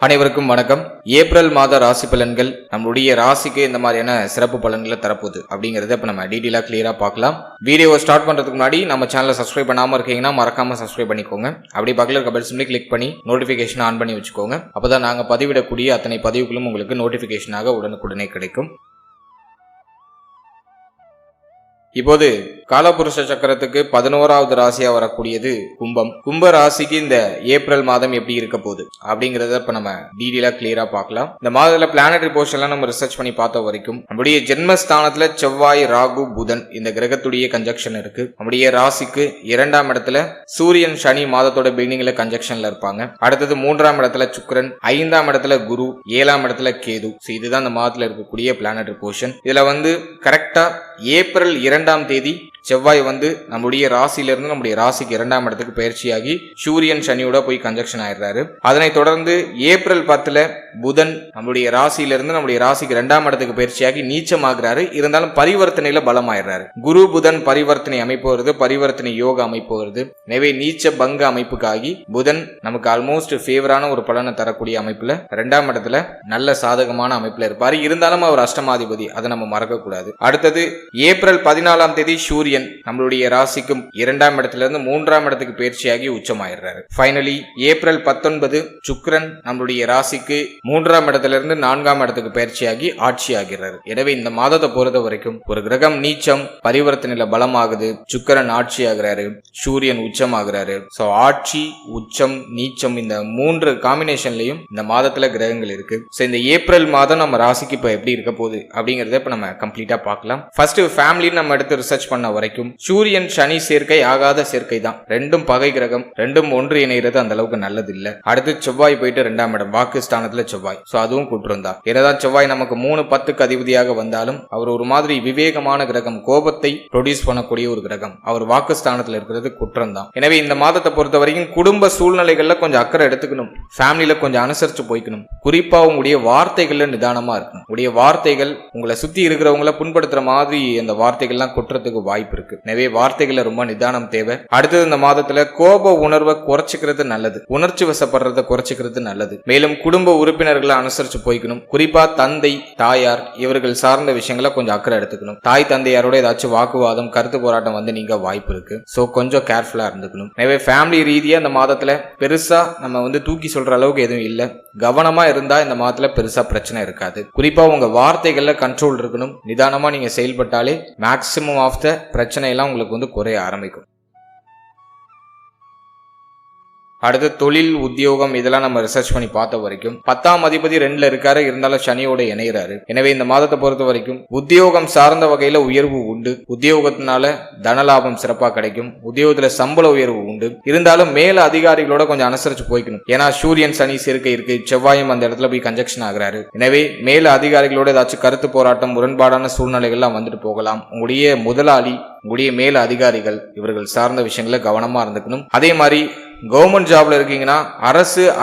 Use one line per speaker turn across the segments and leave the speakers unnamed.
அனைவருக்கும் வணக்கம். ஏப்ரல் மாத ராசி பலன்கள் நம்மளுடைய ராசிக்கு இந்த மாதிரியான சிறப்பு பலன்களை தரப்போகுது அப்படிங்கறத இப்ப நம்ம டீடைலா கிளியரா பார்க்கலாம். வீடியோ ஸ்டார்ட் பண்றதுக்கு முன்னாடி நம்ம சேனலை சப்ஸ்கிரைப் பண்ணாம இருக்கீங்கன்னா மறக்காம சப்ஸ்கிரைப் பண்ணிக்கோங்க. அப்படி பக்கத்துல இருக்க பெல் சிம்பலை கிளிக் பண்ணி நோட்டிபிகேஷன் ஆன் பண்ணி வச்சுக்கோங்க. அப்பதான் நாங்க பதிவிடக்கூடிய அத்தனை பதிவுகளும் உங்களுக்கு நோட்டிபிகேஷனாக உடனுக்குடனே கிடைக்கும். இப்போது காலபுருஷ சக்கரத்துக்கு 11வது ராசியா வரக்கூடியது கும்பம். கும்ப ராசிக்கு இந்த ஏப்ரல் மாதம் எப்படி இருக்க போகுது அப்படிங்கறத இப்ப நம்ம டீடைலா கிளியரா பார்க்கலாம். இந்த மாதத்துல பிளானட்டரி போர்ஷன்லாம் நம்ம ரிசர்ச் பண்ணி பார்த்த வரைக்கும் நம்முடைய ஜென்மஸ்தானத்துல செவ்வாய், ராகு, புதன் இந்த கிரகத்துடைய கன்ஜக்ஷன் இருக்கு. நம்முடைய ராசிக்கு 2ஆம் இடத்துல சூரியன், சனி மாதத்தோட பிகினிங்ல கன்ஜக்ஷன்ல இருப்பாங்க. அடுத்தது 3ஆம் இடத்துல சுக்கிரன், 5ஆம் இடத்துல குரு, 7ஆம் இடத்துல கேது. இதுதான் இந்த மாதத்துல இருக்கக்கூடிய பிளானட்டரி போர்ஷன். இதுல கரெக்டா ஏப்ரல் 2ஆம் தேதி செவ்வாய் நம்முடைய ராசியிலிருந்து நம்முடைய ராசிக்கு 2ஆம் இடத்துக்கு பயிற்சியாகி சூரியன், சனியோட போய் கன்ஜக்ஷன் ஆயிடுறாரு. அதனைத் தொடர்ந்து ஏப்ரல் 10 புதன் நம்முடைய ராசியிலிருந்து நம்முடைய ராசிக்கு 2ஆம் இடத்துக்கு பயிற்சியாகி நீச்சமாகிறாரு. இருந்தாலும் பரிவர்த்தனையில பலமாயிடுறாரு. குரு புதன் பரிவர்த்தனை அமைப்பு வருது, பரிவர்த்தனை யோக அமைப்பு வருது. எனவே நீச்ச பங்க அமைப்புக்காகி புதன் நமக்கு ஆல்மோஸ்ட் ஃபேவரான ஒரு பலனை தரக்கூடிய அமைப்புல 2ஆம் இடத்துல நல்ல சாதகமான அமைப்புல இருப்பாரு. இருந்தாலும் அவர் அஷ்டமாதிபதி, அதை நம்ம மறக்க கூடாது. அடுத்தது ஏப்ரல் 14ஆம் தேதி சூரியன் நம்மளுடைய ராசிக்கும் 2ஆம் இடத்துல இருந்து 3ஆம் இடத்துக்கு பயிற்சியாகி உச்சமாயிடுறாரு. ஃபைனலி ஏப்ரல் 19 சுக்கிரன் நம்மளுடைய ராசிக்கு 3ஆம் இடத்துல இருந்து 4ஆம் இடத்துக்கு பயிற்சியாகி ஆட்சி ஆகிறாரு. எனவே இந்த மாதத்தை பொறுத்த வரைக்கும் ஒரு கிரகம் நீச்சம் பரிவர்த்தனையில பலமாகுது, சுக்கிரன் ஆட்சி ஆகிறாரு, சூரியன் உச்சம் ஆகிறாரு. சோ ஆட்சி, உச்சம், நீச்சம் இந்த 3 காம்பினேஷன்லயும் இந்த மாதத்துல கிரகங்கள் இருக்கு. சோ இந்த ஏப்ரல் மாதம் நம்ம ராசிக்கு இப்ப எப்படி இருக்க போகுது அப்படிங்கறத இப்ப நம்ம கம்ப்ளீட்டா பார்க்கலாம். ஃபர்ஸ்ட் ஃபேமிலி நம்ம எடுத்து ரிசர்ச் பண்ண வரைக்கும் சூரியன் சனி சேர்க்கை ஆகாத சேர்க்கை தான். ரெண்டும் பகை கிரகம், ரெண்டும் ஒன்று இணைகிறது அந்த அளவுக்கு நல்லது இல்ல. அடுத்து செவ்வாய் போயிட்டு 2ஆம் இடம் வாக்கு ஸ்தானத்துல செவ்வாய், சோ அதுவும் குற்றம் தான். என்னதான் செவ்வாய் நமக்கு 3-10க்கு அதிபதியாக வந்தாலும் அவர் ஒரு மாதிரி விவேகமான கிரகம், கோபத்தை ப்ரொடியூஸ் பண்ணக்கூடிய ஒரு கிரகம். அவர் வாக்கு ஸ்தானத்துல இருக்கிறது குற்றம் தான். எனவே இந்த மாதத்தை பொறுத்த வரைக்கும் குடும்ப சூழ்நிலைகள்ல கொஞ்சம் அக்கறை எடுத்துக்கணும். ஃபேமிலியில கொஞ்சம் அனுசரிச்சு போய்க்கணும். குறிப்பா உங்களுடைய வார்த்தைகள்ல நிதானமா இருக்கணும். உங்களுடைய வார்த்தைகள் உங்களை சுத்தி இருக்கிறவங்களை புண்படுத்துற மாதிரி அந்த வார்த்தைகள்லாம் குற்றத்துக்கு வாய்ப்பு இருக்கு. எனவே வார்த்தைகளை ரொம்ப நிதானம் தேவை. அடுத்தது இந்த மாதத்துல கோப உணர்வை குறைச்சிக்கிறது நல்லது, உணர்ச்சி வசப்படுறதை குறைச்சிக்கிறது நல்லது. மேலும் குடும்ப உறுப்பினர்களை அனுசரிச்சு போய்க்கணும். குறிப்பா தந்தை, தாயார் இவர்கள் சார்ந்த விஷயங்களை கொஞ்சம் அக்கறை எடுத்துக்கணும். தாய் தந்தையாரோட ஏதாச்சும் வாக்குவாதம், கருத்து போராட்டம் நீங்க வாய்ப்பு இருக்கு. சோ கொஞ்சம் கேர்ஃபுல்லா இருந்துக்கணும். எனவே ஃபேமிலி ரீதியா இந்த மாதத்துல பெருசா நம்ம தூக்கி சொல்ற அளவுக்கு எதுவும் இல்ல. கவனமா இருந்தா இந்த மாதத்துல பெருசா பிரச்சனை இருக்காது. குறிப்பா உங்க வார்த்தைகள்ல கண்ட்ரோல் இருக்கணும். நிதானமா நீங்க செயல்பட்டாலே மேக்சிமம் ஆஃப் த பிரச்சனை எல்லாம் உங்களுக்கு குறைய ஆரம்பிக்கும். அடுத்து தொழில், உத்தியோகம் இதெல்லாம் நம்ம ரிசர்ச் பண்ணி பார்த்த வரைக்கும் 10ஆம் அதிபதி 2ல இருக்காரு, இருந்தாலும் சனியோட இணைகிறாரு. எனவே இந்த மாதத்தை பொறுத்த வரைக்கும் உத்தியோகம் சார்ந்த வகையில உயர்வு உண்டு. உத்தியோகத்தினால தனலாபம் சிறப்பா கிடைக்கும். உத்தியோகத்துல சம்பள உயர்வு உண்டு. இருந்தாலும் மேல அதிகாரிகளோட கொஞ்சம் அனுசரிச்சு போய்க்கணும். ஏன்னா சூரியன் சனி சேர்க்கை இருக்கு, செவ்வாயும் அந்த இடத்துல போய் கன்ஜக்ஷன் ஆகிறாரு. எனவே மேல அதிகாரிகளோட ஏதாச்சும் கருத்து போராட்டம், முரண்பாடான சூழ்நிலைகள்லாம் வந்துட்டு போகலாம். உங்களுடைய முதலாளி, உங்களுடைய மேல அதிகாரிகள் இவர்கள் சார்ந்த விஷயங்கள கவனமா இருந்துக்கணும். அதே மாதிரி கவர்மெண்ட் ஜாப்ல இருக்கீங்கன்னா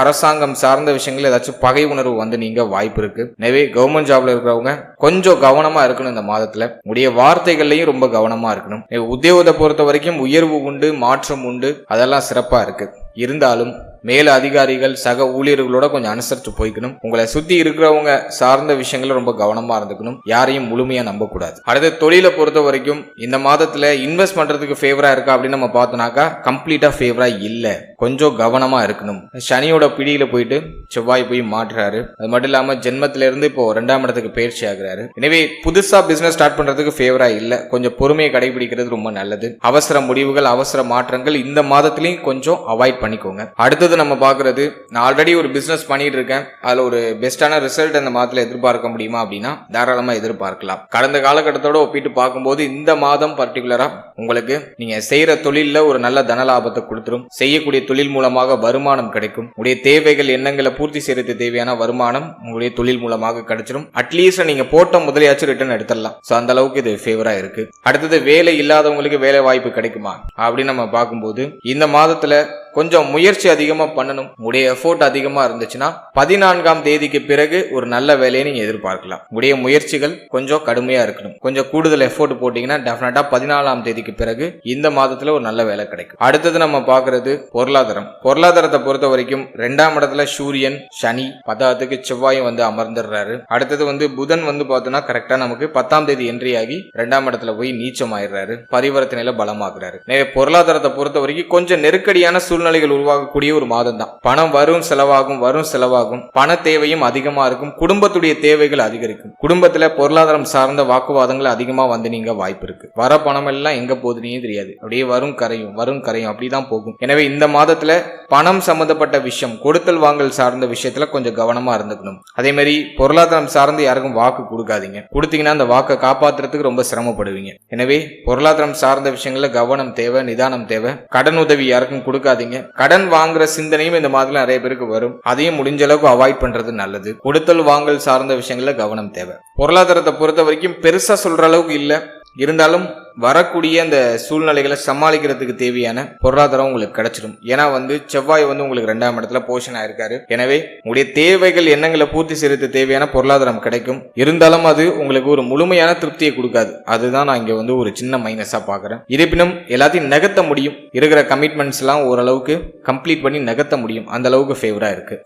அரசாங்கம் சார்ந்த விஷயங்கள் ஏதாச்சும் பகை உணர்வு நீங்க வாய்ப்பு இருக்கு. எனவே கவர்மெண்ட் ஜாப்ல இருக்கிறவங்க கொஞ்சம் கவனமா இருக்கணும். இந்த மாதத்துல உடைய வார்த்தைகள்லயும் ரொம்ப கவனமா இருக்கணும். உத்தியோகத்தை பொறுத்த வரைக்கும் உயர்வு உண்டு, மாற்றம் உண்டு, அதெல்லாம் சிறப்பா இருக்கு. இருந்தாலும் மேல அதிகாரிகள், சக ஊழியர்களோட கொஞ்சம் அனுசரிச்சு போய்க்கணும். உங்களை சுத்தி இருக்கிறவங்க சார்ந்த விஷயங்கள ரொம்ப கவனமா இருந்துக்கணும். யாரையும் முழுமையா நம்ப கூடாது. அடுத்த தொழிலை பொறுத்த வரைக்கும் இந்த மாதத்துல இன்வெஸ்ட் பண்றதுக்கு ஃபேவரா இருக்கா அப்படின்னு நம்ம பார்த்தோம்னாக்கா கம்ப்ளீட்டா ஃபேவரா இல்ல. கொஞ்சம் கவனமா இருக்கணும். சனியோட பிடியில போயிட்டு செவ்வாய் போய் மாற்றுறாரு. அது மட்டும் இல்லாம ஜென்மத்தில இருந்து இப்போ 2ஆம் இடத்துக்கு பயிற்சி ஆகிறாரு. எனவே புதுசா பிசினஸ் ஸ்டார்ட் பண்றதுக்கு ஃபேவரா இல்ல. கொஞ்சம் பொறுமையை கடைபிடிக்கிறது ரொம்ப நல்லது. அவசர முடிவுகள், அவசர மாற்றங்கள் இந்த மாதத்திலையும் கொஞ்சம் அவாய்ட் பண்ணிக்கோங்க. அடுத்தது நம்ம பாக்குறது, நான் ஆல்ரெடி ஒரு பிசினஸ் பண்ணிட்டு இருக்கேன், அதுல ஒரு பெஸ்டான ரிசல்ட் இந்த மாதத்துல எதிர்பார்க்க முடியுமா அப்படின்னா தாராளமா எதிர்பார்க்கலாம். கடந்த காலகட்டத்தோட ஒப்பிட்டு பார்க்கும்போது இந்த மாதம் பர்டிகுலரா உங்களுக்கு நீங்க செய்யற தொழில ஒரு நல்ல தன லாபத்தை கொடுத்துரும். செய்யக்கூடிய தொழில் மூலமாக வருமானம் கிடைக்கும். உங்களுடைய தேவைகள், எண்ணங்களை பூர்த்தி செய்யறது தேவையான வருமானம் உங்களுடைய தொழில் மூலமாக கிடைச்சிடும். அட்லீஸ்ட் நீங்க போட்ட முதலையாச்சும் ரிட்டர்ன் எடுத்துடலாம். சோ அந்த அளவுக்கு இது ஃபேவரா இருக்கு. அடுத்தது வேலை இல்லாதவங்களுக்கு வேலை வாய்ப்பு கிடைக்குமா அப்படின்னு நம்ம பார்க்கும்போது இந்த மாதத்துல கொஞ்சம் முயற்சி அதிகமா பண்ணணும். உங்களுடைய எஃபோர்ட் அதிகமா இருந்துச்சுன்னா 14ஆம் தேதிக்கு பிறகு ஒரு நல்ல வேலையை நீங்க எதிர்பார்க்கலாம். உங்களுடைய முயற்சிகள் கொஞ்சம் கடுமையா இருக்கணும். கொஞ்சம் கூடுதல் எஃபோர்ட் போட்டீங்கன்னா டெஃபினட்டா 14ஆம் தேதிக்கு பிறகு இந்த மாதத்துல ஒரு நல்ல வேலை கிடைக்கும். அடுத்தது நம்ம பாக்குறது பொருளாதாரம். பொருளாதாரத்தை பொறுத்த வரைக்கும் 2ஆம் இடத்துல சூரியன், சனி, 10க்கு செவ்வாயும் வந்து அமர்ந்துடுறாரு. அடுத்தது வந்து புதன் வந்து பார்த்தோம்னா கரெக்டா நமக்கு 10ஆம் தேதி என்ட்ரி ஆகி 2ஆம் இடத்துல போய் நீச்சம் ஆயிடுறாரு, பரிவர்த்தனையில பலமாக்குறாரு. பொருளாதாரத்தை பொறுத்த வரைக்கும் கொஞ்சம் நெருக்கடியான சூழ்நிலைகள் உருவாகக்கூடிய ஒரு மாதம் தான். பணம் வரும் செலவாகும், பண தேவையும் அதிகமா இருக்கும், குடும்பத்துடைய தேவைகள் அதிகரிக்கும், குடும்பத்துல பொருளாதாரம் சார்ந்த வாக்குவாதங்கள் அதிகமா வந்து நீங்க வாய்ப்பு இருக்கு. வர பணம் எல்லாம் எங்க போகுதுன்னே தெரியாது, அப்படியே வரும் கரையும் அப்படிதான் போகும். எனவே இந்த மாதத்துல பணம் சம்பந்தப்பட்ட விஷயம், கொடுத்தல் வாங்கல் சார்ந்த விஷயத்துல கொஞ்சம் கவனமா இருந்துக்கணும். அதே மாதிரி பொருளாதாரம் சார்ந்து யாருக்கும் வாக்கு கொடுக்காதீங்க, கொடுத்தீங்கன்னா அந்த வாக்கை காப்பாற்றுறதுக்கு ரொம்ப சிரமப்படுவீங்க. எனவே பொருளாதாரம் சார்ந்த விஷயங்கள்ல கவனம் தேவை, நிதானம் தேவை. கடன் உதவி யாருக்கும் கொடுக்காதீங்க. கடன் வாங்குற சிந்தனையும் இந்த மாதிரி நிறைய பேருக்கு வரும், அதையும் முடிஞ்ச அளவுக்கு அவாய்ட் பண்றது நல்லது. கொடுத்தல் வாங்கல் சார்ந்த விஷயங்கள்ல கவனம் தேவை. பொருளாதாரத்தை பொறுத்த வரைக்கும் பெருசா சொல்ற அளவுக்கு இல்ல, இருந்தாலும் வரக்கூடிய அந்த சூழ்நிலைகளை சமாளிக்கிறதுக்கு தேவையான பொருளாதாரம் உங்களுக்கு கிடைச்சிடும். ஏன்னா வந்து செவ்வாய் வந்து உங்களுக்கு 2ஆம் இடத்துல போஷன் ஆயிருக்காரு. எனவே உங்களுடைய தேவைகள் எண்ணங்களை பூர்த்தி செய்யறது தேவையான பொருளாதாரம் கிடைக்கும். இருந்தாலும் அது உங்களுக்கு ஒரு முழுமையான திருப்தியை கொடுக்காது. அதுதான் நான் இங்க வந்து ஒரு சின்ன மைனஸா பாக்குறேன். இருப்பினும் எல்லாத்தையும் நகர்த்த முடியும், இருக்கிற கமிட்மெண்ட்ஸ் எல்லாம் ஓரளவுக்கு கம்ப்ளீட் பண்ணி நகர்த்த முடியும், அந்த அளவுக்கு ஃபேவரா இருக்கு.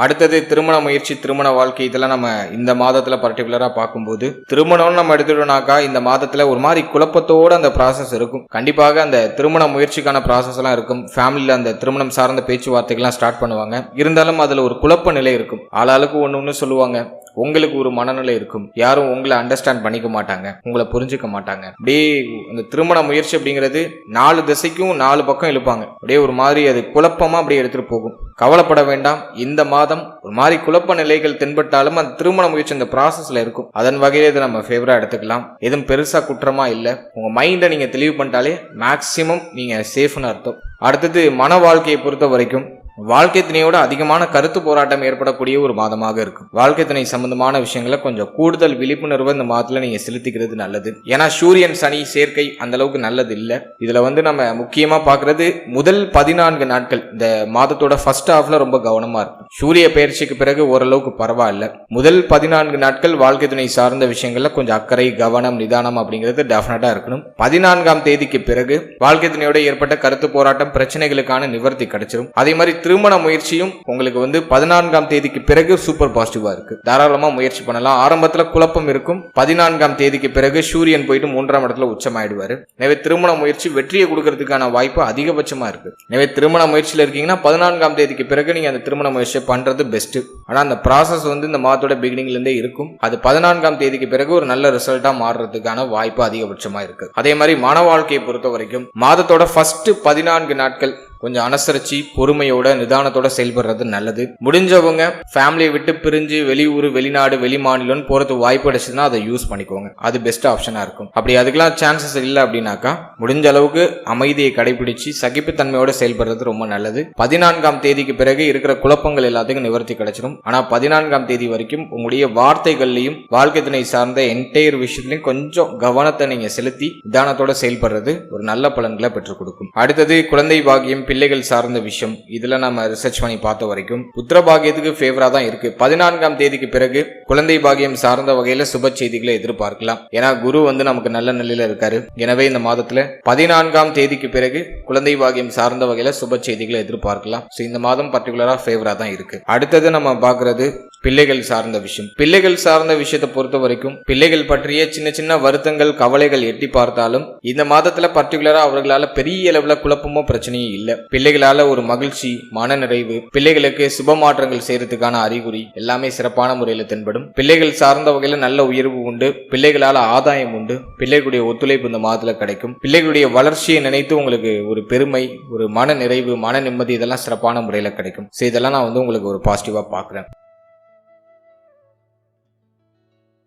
அடுத்தது திருமண முயற்சி, திருமண வாழ்க்கை. இதெல்லாம் நம்ம இந்த மாதத்துல பர்டிகுலரா பார்க்கும்போது திருமணம்னு நம்ம எடுத்துட்டோம்னாக்கா இந்த மாதத்துல ஒரு மாதிரி குழப்பத்தோட அந்த ப்ராசஸ் இருக்கும். கண்டிப்பாக அந்த திருமண முயற்சிக்கான ப்ராசஸ் எல்லாம் இருக்கும். ஃபேமிலியில அந்த திருமணம் சார்ந்த பேச்சுவார்த்தைகள்லாம் ஸ்டார்ட் பண்ணுவாங்க. இருந்தாலும் அதுல ஒரு குழப்ப நிலை இருக்கும். ஆளாளுக்கு ஒண்ணு சொல்லுவாங்க. உங்களுக்கு ஒரு மனநிலை இருக்கும், யாரும் உங்களை அண்டர்ஸ்டாண்ட் பண்ணிக்க மாட்டாங்க, உங்களை புரிஞ்சுக்க மாட்டாங்க. அப்படியே அந்த திருமண முயற்சி அப்படிங்கிறது 4 திசைக்கும் 4 பக்கம் இழுப்பாங்க. அப்படியே ஒரு மாதிரி அது குழப்பமா அப்படியே எடுத்துட்டு போகும். கவலைப்பட வேண்டாம். இந்த மாதம் ஒரு மாதிரி குழப்ப நிலைகள் தென்பட்டாலும் அந்த திருமண முயற்சி அந்த ப்ராசஸ்ல இருக்கும். அதன் வகையில இதை நம்ம ஃபேவரா எடுத்துக்கலாம். எதுவும் பெருசா குற்றமா இல்லை. உங்க மைண்டை நீங்க தெளிவு பண்ணிட்டாலே மேக்சிமம் நீங்க சேஃப்னு அர்த்தம். அடுத்தது மன வாழ்க்கையை பொறுத்த வரைக்கும் வாழ்க்கை துணையோட அதிகமான கருத்து போராட்டம் ஏற்படக்கூடிய ஒரு மாதமாக இருக்கும். வாழ்க்கை துணை சம்பந்தமான விஷயங்களை கொஞ்சம் கூடுதல் விழிப்புணர்வு இந்த மாதத்துல நீங்க செலுத்திக்கிறது நல்லது. ஏன்னா சூரியன் சனி சேர்க்கை அந்த அளவுக்கு நல்லது இல்லை. இதுல வந்து நம்ம முக்கியமா பாக்குறது முதல் 14 நாட்கள் இந்த மாதத்தோட ஃபர்ஸ்ட் ஹாஃப்ல ரொம்ப கவனமா இருக்கும். சூரிய பயிற்சிக்கு பிறகு ஓரளவுக்கு பரவாயில்ல. முதல் 14 நாட்கள் வாழ்க்கை துணை சார்ந்த விஷயங்கள்ல கொஞ்சம் அக்கறை, கவனம், நிதானம் அப்படிங்கிறது டெஃபினட்டா இருக்கணும். 14ஆம் தேதிக்கு பிறகு வாழ்க்கை துணையோட ஏற்பட்ட கருத்து போராட்டம், பிரச்சனைகளுக்கான நிவர்த்தி கிடைச்சிடும். அதே மாதிரி திருமண முயற்சியும் உங்களுக்கு வந்து 14ஆம் தேதிக்கு பிறகு சூப்பர் பாசிட்டிவா இருக்கு. தாராளமா முயற்சி பண்ணலாம். ஆரம்பத்துல குழப்பம் இருக்கும். 14ஆம் தேதிக்கு பிறகு சூரியன் போயிட்டு 3ஆம் இடத்துல உச்சமாயிடுவாரு. எனவே திருமண முயற்சி வெற்றியை கொடுக்கறதுக்கான வாய்ப்பு அதிகபட்சமா இருக்கு. எனவே திருமண முயற்சியில இருக்கீங்கன்னா 14ஆம் தேதிக்கு பிறகு நீங்க அந்த திருமண முயற்சியை பண்றது பெஸ்ட். ஆனா அந்த ப்ராசஸ் வந்து இந்த மாதத்தோட பிகினிங்ல இருந்தே இருக்கும். அது 14ஆம் தேதிக்கு பிறகு ஒரு நல்ல ரிசல்ட்டா மாறுறதுக்கான வாய்ப்பு அதிகபட்சமா இருக்கு. அதே மாதிரி மன வாழ்க்கையை பொறுத்த வரைக்கும் மாதத்தோட ஃபர்ஸ்ட் 14 நாட்கள் கொஞ்சம் அனுசரிச்சு பொறுமையோட நிதானத்தோட செயல்படுறது நல்லது. முடிஞ்சவங்க ஃபேமிலியை விட்டு பிரிஞ்சு வெளியூர், வெளிநாடு, வெளிமாநிலம் போறது வாய்ப்பு கிடைச்சதுன்னா அதை யூஸ் பண்ணிக்கோங்க. அது பெஸ்ட் ஆப்ஷனா இருக்கும். அப்படி அதுக்கெல்லாம் சான்சஸ் இல்லை அப்படின்னாக்கா முடிஞ்ச அளவுக்கு அமைதியை கடைபிடிச்சு சகிப்புத்தன்மையோட செயல்படுறது ரொம்ப நல்லது. 14ஆம் தேதிக்கு பிறகு இருக்கிற குழப்பங்கள் எல்லாத்துக்கும் நிவர்த்தி கிடைச்சிடும். ஆனா 14ஆம் தேதி வரைக்கும் உங்களுடைய வார்த்தைகள்லையும் வாழ்க்கை துணை சார்ந்த என்டையர் விஷயத்திலையும் கொஞ்சம் கவனத்தை நீங்க செலுத்தி நிதானத்தோட செயல்படுறது ஒரு நல்ல பலன்களை பெற்றுக் கொடுக்கும். அடுத்தது குழந்தை பாக்கியம், பிள்ளைகள் சார்ந்த விஷயம். இதுல நம்ம ரிசர்ச் பண்ணி பார்த்த வரைக்கும் புத்திர பாகியத்துக்கு ஃபேவரா தான் இருக்கு. 14ஆம் தேதிக்கு பிறகு குழந்தை பாகியம் சார்ந்த வகையில சுப செய்திகளை எதிர்பார்க்கலாம். ஏன்னா குரு வந்து நமக்கு நல்ல நிலையில இருக்காரு. எனவே இந்த மாதத்துல 14ஆம் தேதிக்கு பிறகு குழந்தை பாகியம் சார்ந்த வகையில சுப செய்திகளை எதிர்பார்க்கலாம். இந்த மாதம் பர்டிகுலரா ஃபேவரா தான் இருக்கு. அடுத்தது நம்ம பார்க்கிறது பிள்ளைகள் சார்ந்த விஷயம். பிள்ளைகள் சார்ந்த விஷயத்தை பொறுத்த வரைக்கும் பிள்ளைகள் பற்றிய சின்ன சின்ன வருத்தங்கள், கவலைகள் எட்டி பார்த்தாலும் இந்த மாதத்துல பர்டிகுலரா அவர்களால பெரிய அளவுல குழப்பமோ பிரச்சனையும் இல்லை. பிள்ளைகளால ஒரு மகிழ்ச்சி, மன நிறைவு, பிள்ளைகளுக்கு சுப மாற்றங்கள் செய்யறதுக்கான அறிகுறி எல்லாமே சிறப்பான முறையில் தென்படும். பிள்ளைகள் சார்ந்த வகையில நல்ல உயர்வு உண்டு. பிள்ளைகளால ஆதாயம் உண்டு. பிள்ளைகளுடைய ஒத்துழைப்பு இந்த மாதத்துல கிடைக்கும். பிள்ளைகளுடைய வளர்ச்சியை நினைத்து உங்களுக்கு ஒரு பெருமை, ஒரு மன நிறைவு, மன நிம்மதி இதெல்லாம் சிறப்பான முறையில கிடைக்கும். இதெல்லாம் நான் வந்து உங்களுக்கு ஒரு பாசிட்டிவா பாக்குறேன்.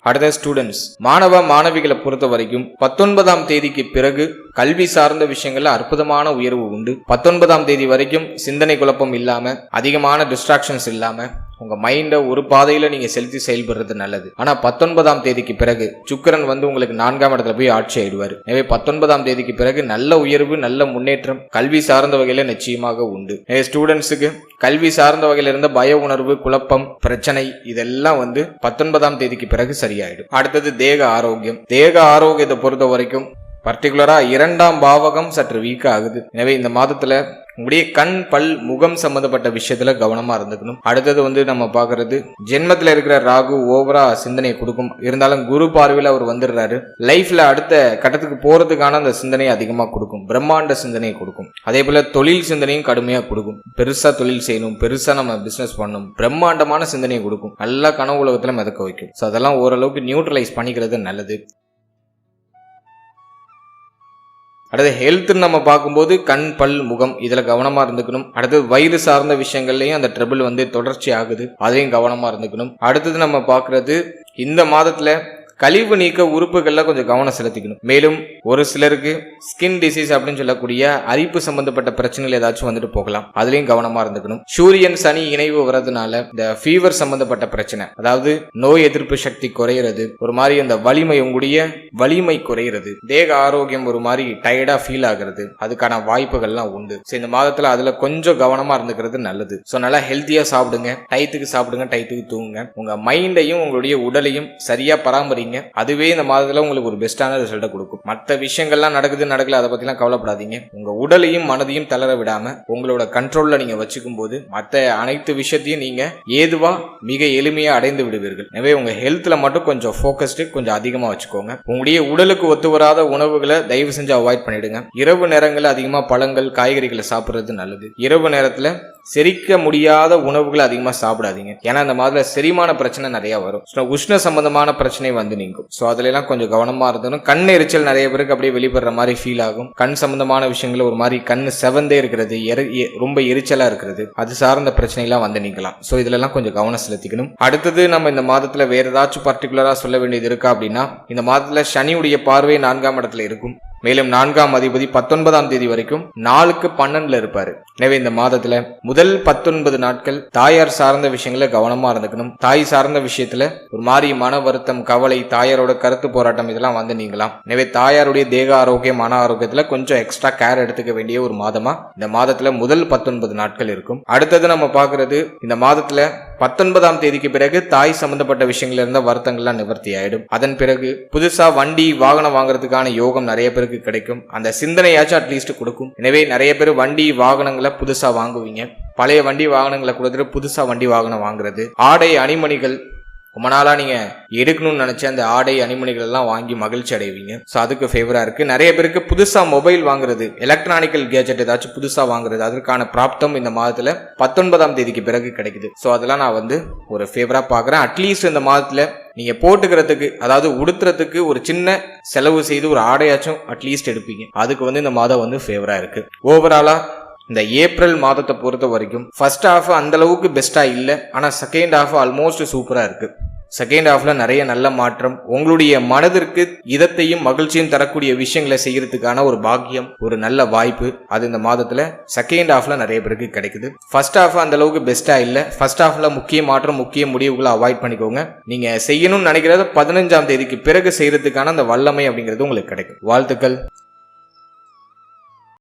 அடுத்த ஸ்டூடெண்ட்ஸ், மாணவ மாணவிகளை பொறுத்த வரைக்கும் 19ஆம் தேதிக்கு பிறகு கல்வி சார்ந்த விஷயங்கள்ல அற்புதமான உயர்வு உண்டு. 19ஆம் தேதி வரைக்கும் சிந்தனை குழப்பம் இல்லாம, அதிகமான டிஸ்ட்ராக்ஷன்ஸ் இல்லாம, உங்க மைண்டை ஒரு பாதையில நீங்க செலுத்தி செயல்படுறது நல்லது. ஆனா 19ஆம் தேதிக்கு பிறகு சுக்கிரன் வந்து உங்களுக்கு 4ஆம் இடத்துல போய் ஆட்சி ஆயிடுவார். எனவே 19ஆம் தேதிக்கு பிறகு நல்ல உயர்வு, நல்ல முன்னேற்றம் கல்வி சார்ந்த வகையில நிச்சயமாக உண்டு. ஸ்டூடெண்ட்ஸுக்கு கல்வி சார்ந்த வகையில இருந்த பய உணர்வு, குழப்பம், பிரச்சனை இதெல்லாம் வந்து 19ஆம் தேதிக்கு பிறகு சரியாயிடும். அடுத்தது தேக ஆரோக்கியம். தேக ஆரோக்கியத்தை பொறுத்த வரைக்கும் பர்டிகுலரா 2ஆம் பாவகம் சற்று வீக் ஆகுது. எனவே இந்த மாதத்துல உங்களுடைய கண், பல், முகம் சம்பந்தப்பட்ட விஷயத்துல கவனமா இருந்துக்கணும். அடுத்தது வந்து நம்ம பாக்குறது ஜென்மத்துல இருக்கிற ராகு ஓவரா சிந்தனையை கொடுக்கும். இருந்தாலும் குரு பார்வையில அவர் வந்துடுறாரு. லைஃப்ல அடுத்த கட்டத்துக்கு போறதுக்கான அந்த சிந்தனையை அதிகமா கொடுக்கும். பிரம்மாண்ட சிந்தனையை கொடுக்கும். அதே போல தொழில் சிந்தனையும் கடுமையா கொடுக்கும். பெருசா தொழில் செய்யணும், பெருசா நம்ம பிசினஸ் பண்ணணும், பிரம்மாண்டமான சிந்தனையை கொடுக்கும். நல்லா கனவு உலகத்துல மிதக்க வைக்கும். ஸோ அதெல்லாம் ஓரளவுக்கு நியூட்ரலைஸ் பண்ணிக்கிறது நல்லது. அடுத்து ஹெல்த்னு நம்ம பார்க்கும்போது கண், பல், முகம் இதுல கவனமா இருந்துக்கணும். அடுத்தது வயிறு சார்ந்த விஷயங்கள்லயும் அந்த ட்ரபிள் வந்து தொடர்ச்சி ஆகுது, அதையும் கவனமா இருந்துக்கணும். அடுத்தது நம்ம பார்க்கறது இந்த மாதத்துல கழிவு நீக்க உறுப்புகள்ல கொஞ்சம் கவனம் செலுத்திக்கணும். மேலும் ஒரு சிலருக்கு ஸ்கின் டிசீஸ் அப்படின்னு சொல்லக்கூடிய அரிப்பு சம்பந்தப்பட்ட பிரச்சனைகள் ஏதாச்சும் வந்துட்டு போகலாம், அதுலயும் கவனமா இருந்துக்கணும். சூரியன் சனி இணைவு வர்றதுனால இந்த ஃபீவர் சம்பந்தப்பட்ட பிரச்சனை, அதாவது நோய் எதிர்ப்பு சக்தி குறையிறது, ஒரு மாதிரி அந்த வலிமை, உங்களுடைய வலிமை குறையிறது, தேக ஆரோக்கியம் ஒரு மாதிரி டயர்டா ஃபீல் ஆகுறது, அதுக்கான வாய்ப்புகள்லாம் உண்டு. இந்த மாதத்துல அதுல கொஞ்சம் கவனமா இருந்துக்கிறது நல்லது. ஸோ நல்லா ஹெல்த்தியா சாப்பிடுங்க, டயத்துக்கு சாப்பிடுங்க, டயத்துக்கு தூங்குங்க. உங்க மைண்டையும் உங்களுடைய உடலையும் சரியா பராமரிங்க. அதுவே இந்த மாதத்துல உங்களுக்கு ஒரு பெஸ்டான ரிசல்ட்டை கொடுக்கும். மற்ற விஷயங்கள்லாம் நடக்கல, அதை பத்திலாம் கவலைப்படாதீங்க. உங்க உடலையும் மனதையும் தளர விடாம உங்களோட கண்ட்ரோல்ல நீங்க வச்சுக்கும் போது மற்ற அனைத்து விஷயத்தையும் நீங்க ஏதுவா மிக எளிமையா அடைந்து விடுவீர்கள். எனவே உங்க ஹெல்த்ல மட்டும் கொஞ்சம் ஃபோக்கஸ்டு கொஞ்சம் அதிகமா வச்சுக்கோங்க. உங்களுடைய உடலுக்கு ஒத்து வராத உணவுகளை தயவு செஞ்சு அவாய்ட் பண்ணிடுங்க. இரவு நேரங்களில் அதிகமா பழங்கள், காய்கறிகளை சாப்பிடுறது நல்லது. இரவு நேரத்துல செரிக்க முடியாத உணவுகளை அதிகமா சாப்பிடாதீங்க. ஏன்னா இந்த மாதிரி செரிமான பிரச்சனை நிறைய வரும். உஷ்ண சம்பந்தமான பிரச்சனை வந்து நீங்கும். ஸோ அதுல எல்லாம் கொஞ்சம் கவனமா இருந்தணும். கண் எரிச்சல் நிறைய பேருக்கு அப்படியே வெளிப்படுற மாதிரி ஃபீல் ஆகும். கண் சம்பந்தமான விஷயங்கள் ஒரு மாதிரி கண் செவந்தே இருக்கிறது, ரொம்ப எரிச்சலா இருக்கிறது, அது சார்ந்த பிரச்சனை எல்லாம் வந்து நீக்கலாம். ஸோ இதுல எல்லாம் கொஞ்சம் கவனம் செலுத்திக்கணும். அடுத்தது நம்ம இந்த மாதத்துல வேற ஏதாச்சும் பர்டிகுலரா சொல்ல வேண்டியது இருக்கா அப்படின்னா, இந்த மாதத்துல சனியுடைய பார்வை 4ஆம் இடத்துல இருக்கும். மேலும் 4ஆம் அதிபதி 19ஆம் தேதி வரைக்கும் 4க்கு 12ல இருப்பாரு. எனவே இந்த மாதத்துல முதல் 19 நாட்கள் தாயார் சார்ந்த விஷயங்கள கவனமா இருந்துக்கணும். தாய் சார்ந்த விஷயத்துல ஒரு மாதிரி மன வருத்தம், கவலை, தாயாரோட கருத்து போராட்டம் இதெல்லாம் வந்து நீங்களாம். எனவே தாயாருடைய தேக ஆரோக்கியம், மன ஆரோக்கியத்துல கொஞ்சம் எக்ஸ்ட்ரா கேர் எடுத்துக்க வேண்டிய ஒரு மாதமா இந்த மாதத்துல முதல் 19 நாட்கள் இருக்கும். அடுத்தது நம்ம பாக்குறது இந்த மாதத்துல 19ஆம் தேதிக்கு பிறகு தாய் சம்பந்தப்பட்ட விஷயங்கள்ல இருந்த வருத்தங்கள்லாம் நிவர்த்தி ஆயிடும். அதன் பிறகு புதுசா வண்டி, வாகனம் வாங்குறதுக்கான யோகம் நிறைய பேருக்கு கிடைக்கும். அந்த சிந்தனையாச்சும் அட்லீஸ்ட் கொடுக்கும். எனவே நிறைய பேர் வண்டி வாகனங்களை புதுசா வாங்குவீங்க. பழைய வண்டி வாகனங்களை கொடுத்துட்டு புதுசா வண்டி வாகனம் வாங்குறது, ஆடை அணிமணிகள் ரொம்ப நாளா நீங்க எடுக்கணும்னு நினைச்ச அந்த ஆடை அணிமணிகள் எல்லாம் வாங்கி மகிழ்ச்சி அடைவீங்க. ஸோ அதுக்கு ஃபேவரா இருக்கு. நிறைய பேருக்கு புதுசா மொபைல் வாங்குறது, எலக்ட்ரானிக்கல் கேஜெட் ஏதாச்சும் புதுசா வாங்குறது, அதற்கான பிராப்தம் இந்த மாதத்துல 19ஆம் தேதிக்கு பிறகு கிடைக்குது. ஸோ அதெல்லாம் நான் வந்து ஒரு ஃபேவரா பாக்குறேன். அட்லீஸ்ட் இந்த மாதத்துல நீங்க போட்டுக்கிறதுக்கு, அதாவது உடுத்துறதுக்கு ஒரு சின்ன செலவு செய்து ஒரு ஆடையாச்சும் அட்லீஸ்ட் எடுப்பீங்க. அதுக்கு வந்து இந்த மாதம் வந்து ஃபேவரா இருக்கு. ஓவராலா இந்த ஏப்ரல் மாதத்தை பொறுத்த வரைக்கும் ஃபர்ஸ்ட் ஹாஃப் அந்த அளவுக்கு பெஸ்டா இல்லை, ஆனா செகண்ட் ஹாஃப் ஆல்மோஸ்ட் சூப்பரா இருக்கு. செகண்ட் ஹாஃப்ல நிறைய நல்ல மாற்றம், உங்களுடைய மனதிற்கு இதத்தையும் மகிழ்ச்சியும் தரக்கூடிய விஷயங்களை செய்யறதுக்கான ஒரு பாக்கியம், ஒரு நல்ல வாய்ப்பு அது இந்த மாதத்துல செகண்ட் ஹாஃப்ல நிறைய பேருக்கு கிடைக்குது. ஃபர்ஸ்ட் ஹாஃப் அந்த அளவுக்கு பெஸ்டா இல்ல. ஃபர்ஸ்ட் ஹாஃப்ல முக்கிய மாற்றம், முக்கிய முடிவுகளை அவாய்ட் பண்ணிக்கோங்க. நீங்க செய்யணும்னு நினைக்கிறத 15ஆம் தேதிக்கு பிறகு செய்யறதுக்கான அந்த வல்லமை அப்படிங்கிறது உங்களுக்கு கிடைக்கும். வாழ்த்துக்கள்.